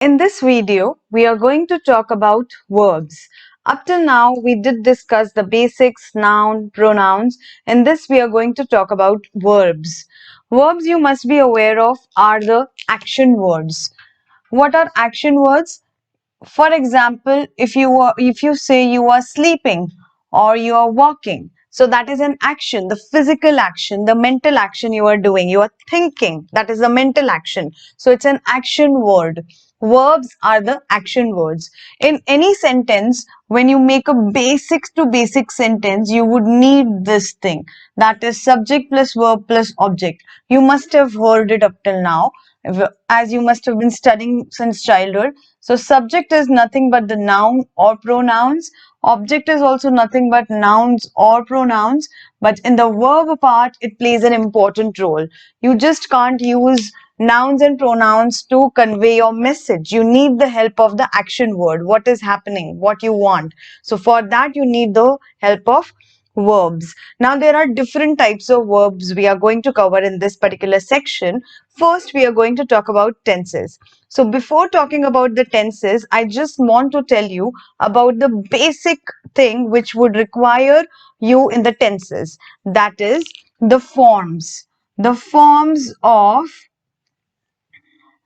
In this video, we are going to talk about verbs. Up till now, we did discuss the basics, noun, pronouns. In this, we are going to talk about verbs. Verbs you must be aware of are the action words. What are action words? For example, if you say you are sleeping or you are walking, so that is an action, the physical action, the mental action you are doing, you are thinking, that is the mental action. So it's an action word. Verbs are the action words. In any sentence, when you make a basic to basic sentence, you would need this thing, that is subject plus verb plus object. You must have heard it up till now, as you must have been studying since childhood. So subject is nothing but the noun or pronouns. Object is also nothing but nouns or pronouns. But in the verb part, it plays an important role. You just can't use nouns and pronouns to convey your message. You need the help of the action word. What is happening? What you want. So for that, you need the help of verbs. Now there are different types of verbs we are going to cover in this particular section. First, we are going to talk about tenses. So before talking about the tenses, I just want to tell you about the basic thing which would require you in the tenses. That is the forms. The forms of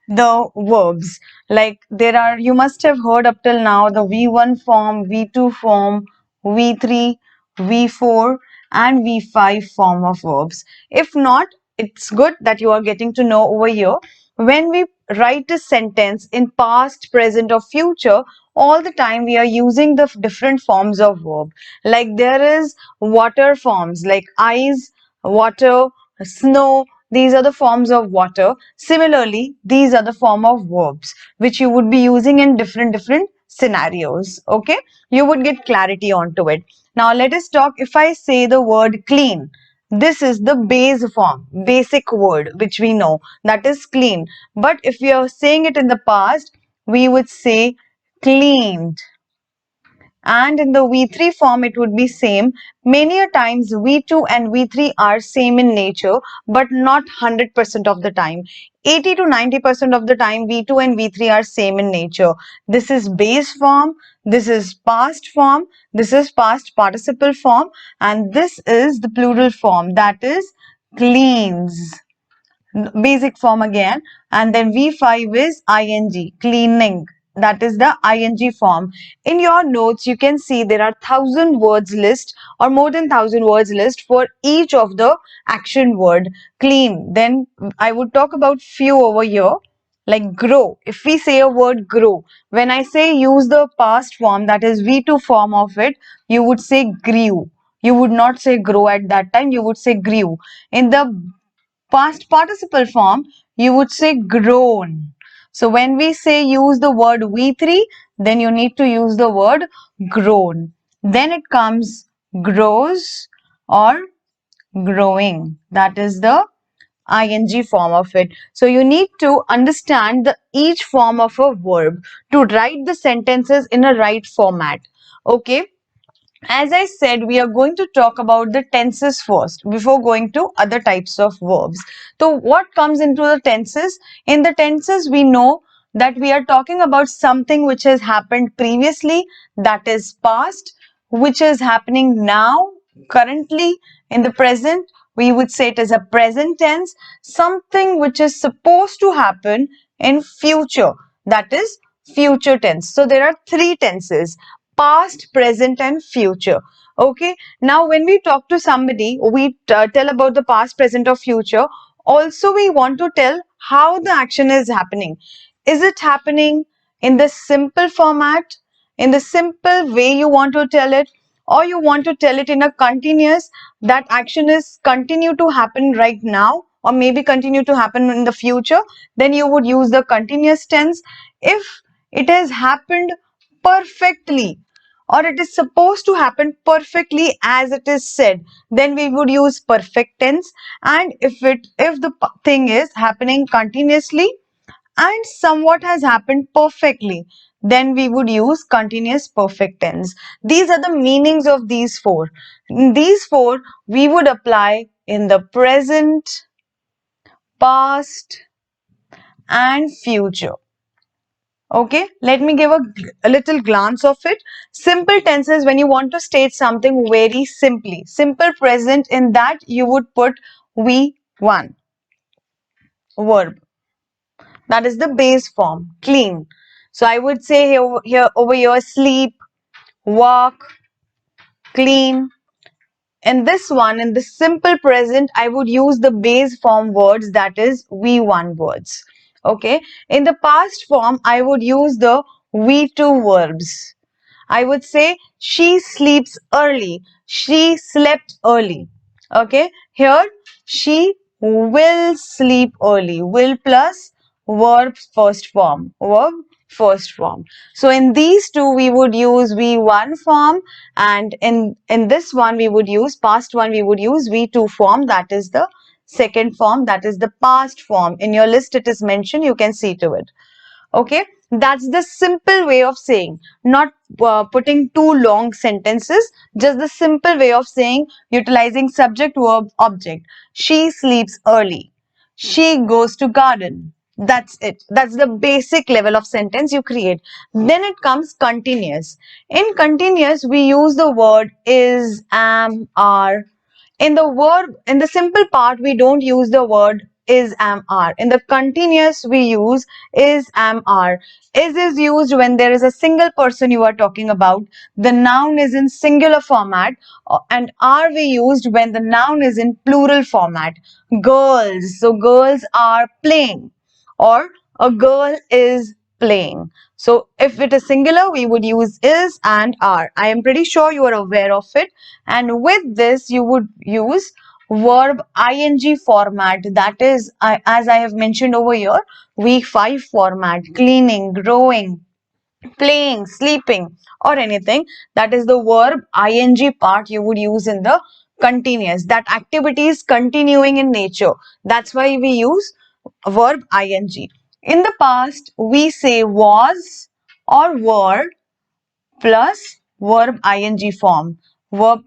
the verbs. Like there are, you must have heard up till now the V1 form, V2 form, V3, V4 and V5 form of verbs. If not, it's good that you are getting to know over here. When we write a sentence in past, present or future, all the time we are using the different forms of verb. Like there is water forms like ice, water, snow. These are the forms of water. Similarly, these are the form of verbs which you would be using in different scenarios. Okay, you would get clarity onto it. Now let us talk. If I say the word clean, this is the base form, basic word which we know, that is clean. But if we are saying it in the past, we would say cleaned. And in the V3 form, it would be same. Many a times V2 and V3 are same in nature, but not 100% of the time. 80 to 90% of the time, V2 and V3 are same in nature. This is base form, this is past form, this is past participle form, and this is the plural form, that is cleans. Basic form again. And then V5 is ing, cleaning. That is the ing form. In your notes, you can see there are 1,000 words list or more than 1,000 words list for each of the action word. Clean. Then I would talk about few over here. Like grow. If we say a word grow, when I say use the past form, that is V2 form of it, you would say grew. You would not say grow at that time, you would say grew. In the past participle form, you would say grown. So when we say use the word V3, then you need to use the word grown. Then it comes grows or growing. That is the ing form of it. So you need to understand the each form of a verb to write the sentences in a right format. Okay. As I said, we are going to talk about the tenses first before going to other types of verbs. So what comes into the tenses? In the tenses, we know that we are talking about something which has happened previously, that is past, which is happening now, currently, in the present. We would say it is a present tense, something which is supposed to happen in future, that is future tense. So there are three tenses: past, present and future. Okay, now when we talk to somebody, we tell about the past, present or future. Also, we want to tell how the action is happening. Is it happening in the simple format, in the simple way you want to tell it, or you want to tell it in a continuous, that action is continue to happen right now or maybe continue to happen in the future? Then you would use the continuous tense. If it has happened perfectly or it is supposed to happen perfectly as it is said, then we would use perfect tense. And if the thing is happening continuously and somewhat has happened perfectly, then we would use continuous perfect tense. These are the meanings of these four. These four we would apply in the present, past and future. Okay, let me give a little glance of it. Simple tenses, when you want to state something very simply. Simple present, in that you would put V1, verb. That is the base form, clean. So I would say over here, sleep, walk, clean. In this one, in the simple present, I would use the base form words, that is V1 words. Okay. In the past form, I would use the V2 verbs. I would say she sleeps early. She slept early. Okay. Here, she will sleep early. Will plus verb first form. Verb first form. So in these two, we would use V1 form, and in this one, we would use past one, we would use V2 form. That is the second form. That is the past form. In your list, it is mentioned. You can see to it. Okay, that's the simple way of saying, not putting too long sentences, just the simple way of saying, utilizing subject, verb, object. She sleeps early. She goes to garden. That's it. That's the basic level of sentence you create. Then it comes continuous. In continuous, we use the word is, am, are. In the verb, in the simple part, we don't use the word is, am, are. In the continuous, we use is, am, are. Is used when there is a single person you are talking about. The noun is in singular format, and are we used when the noun is in plural format. Girls. So girls are playing, or a girl is playing. So if it is singular, we would use is and are. I am pretty sure you are aware of it. And with this, you would use verb ing format. That is, as I have mentioned over here, week 5 format, cleaning, growing, playing, sleeping, or anything. That is the verb ing part you would use in the continuous. That activity is continuing in nature. That's why we use verb ing. In the past, we say was or were plus verb ing form. Verb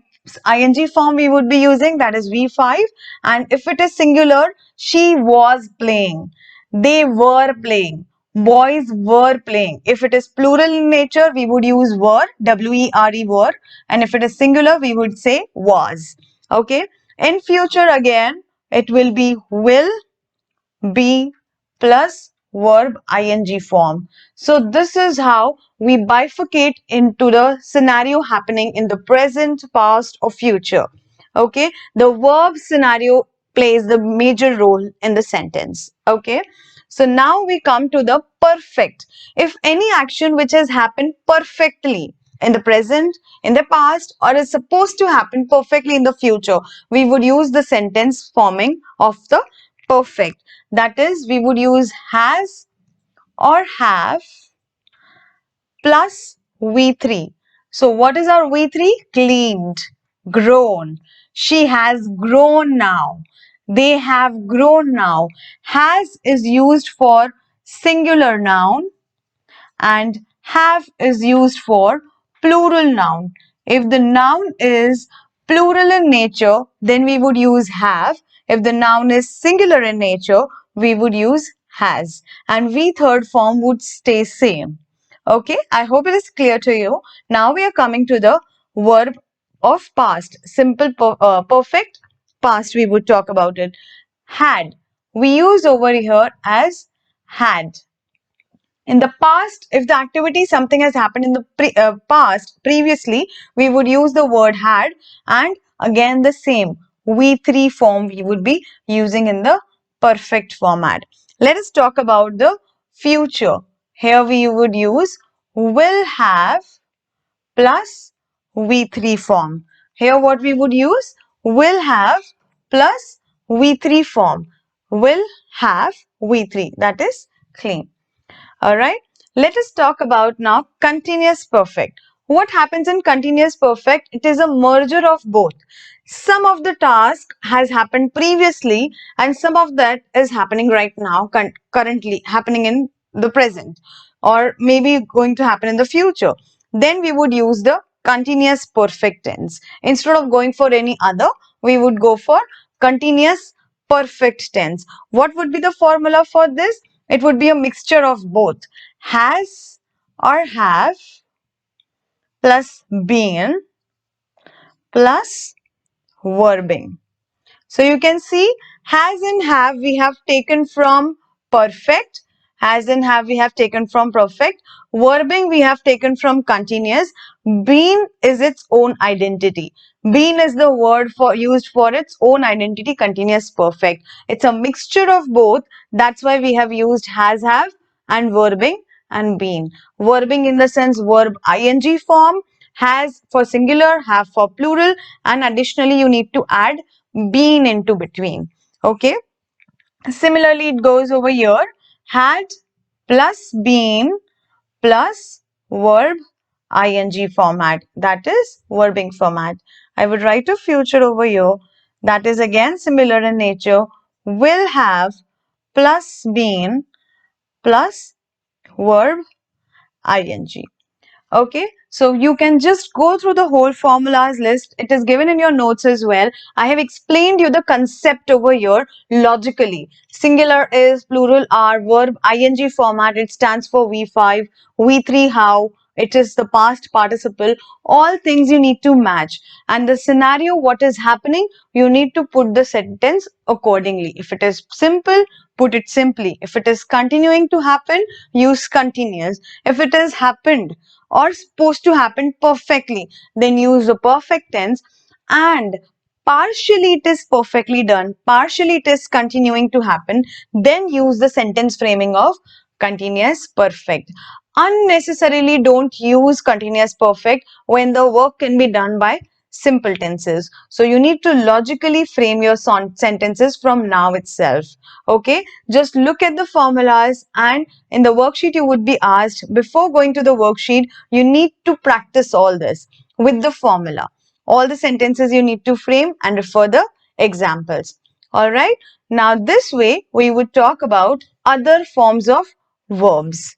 ing form we would be using, that is V5. And if it is singular, she was playing. They were playing. Boys were playing. If it is plural in nature, we would use were, W-E-R-E, were. And if it is singular, we would say was. Okay. In future again, it will be will, be plus verb ing form. So this is how we bifurcate into the scenario happening in the present, past, or future. Okay, the verb scenario plays the major role in the sentence. Okay, so now we come to the perfect. If any action which has happened perfectly in the present, in the past, or is supposed to happen perfectly in the future, we would use the sentence forming of the perfect. That is, we would use has or have plus V3. So what is our V3? Cleaned, grown. She has grown now. They have grown now. Has is used for singular noun, and have is used for plural noun. If the noun is plural in nature, then we would use have. If the noun is singular in nature, we would use has. And V third form would stay same. Okay, I hope it is clear to you. Now we are coming to the verb of past. Simple perfect past, we would talk about it. Had. We use over here as had. In the past, if the activity something has happened in the past previously, we would use the word had, and again the same V3 form we would be using in the perfect format. Let us talk about the future. Here we would use will have plus V3 form. Here what we would use? Will have plus V3 form. Will have V3, that is clean. Alright, let us talk about now continuous perfect. What happens in continuous perfect? It is a merger of both. Some of the task has happened previously and some of that is happening right now, currently happening in the present, or maybe going to happen in the future. Then we would use the continuous perfect tense. Instead of going for any other, we would go for continuous perfect tense. What would be the formula for this? It would be a mixture of both. Has or have plus been plus verbing. So you can see has and have we have taken from perfect. Has and have we have taken from perfect. Verbing we have taken from continuous. Been is its own identity. Been is the word for used for its own identity, continuous perfect. It's a mixture of both. That's why we have used has, have and verbing and been. Verbing in the sense verb ing form, has for singular, have for plural, and additionally you need to add been into between. Okay. Similarly, it goes over here. Had plus been plus verb ing format. That is verbing format. I would write a future over here. That is again similar in nature. Will have plus been plus verb ing. Okay, so you can just go through the whole formulas list. It is given in your notes as well. I have explained you the concept over here logically. Singular is, plural are, verb ing format. It stands for V5, V3 how. It is the past participle. All things you need to match. And the scenario, what is happening, you need to put the sentence accordingly. If it is simple, put it simply. If it is continuing to happen, use continuous. If it has happened or supposed to happen perfectly, then use the perfect tense. And partially it is perfectly done, partially it is continuing to happen, then use the sentence framing of continuous perfect. Unnecessarily don't use continuous perfect when the work can be done by simple tenses. So you need to logically frame your sentences from now itself. Okay, just look at the formulas, and in the worksheet you would be asked, before going to the worksheet you need to practice all this with the formula. All the sentences you need to frame and refer the examples. Alright, now this way we would talk about other forms of verbs.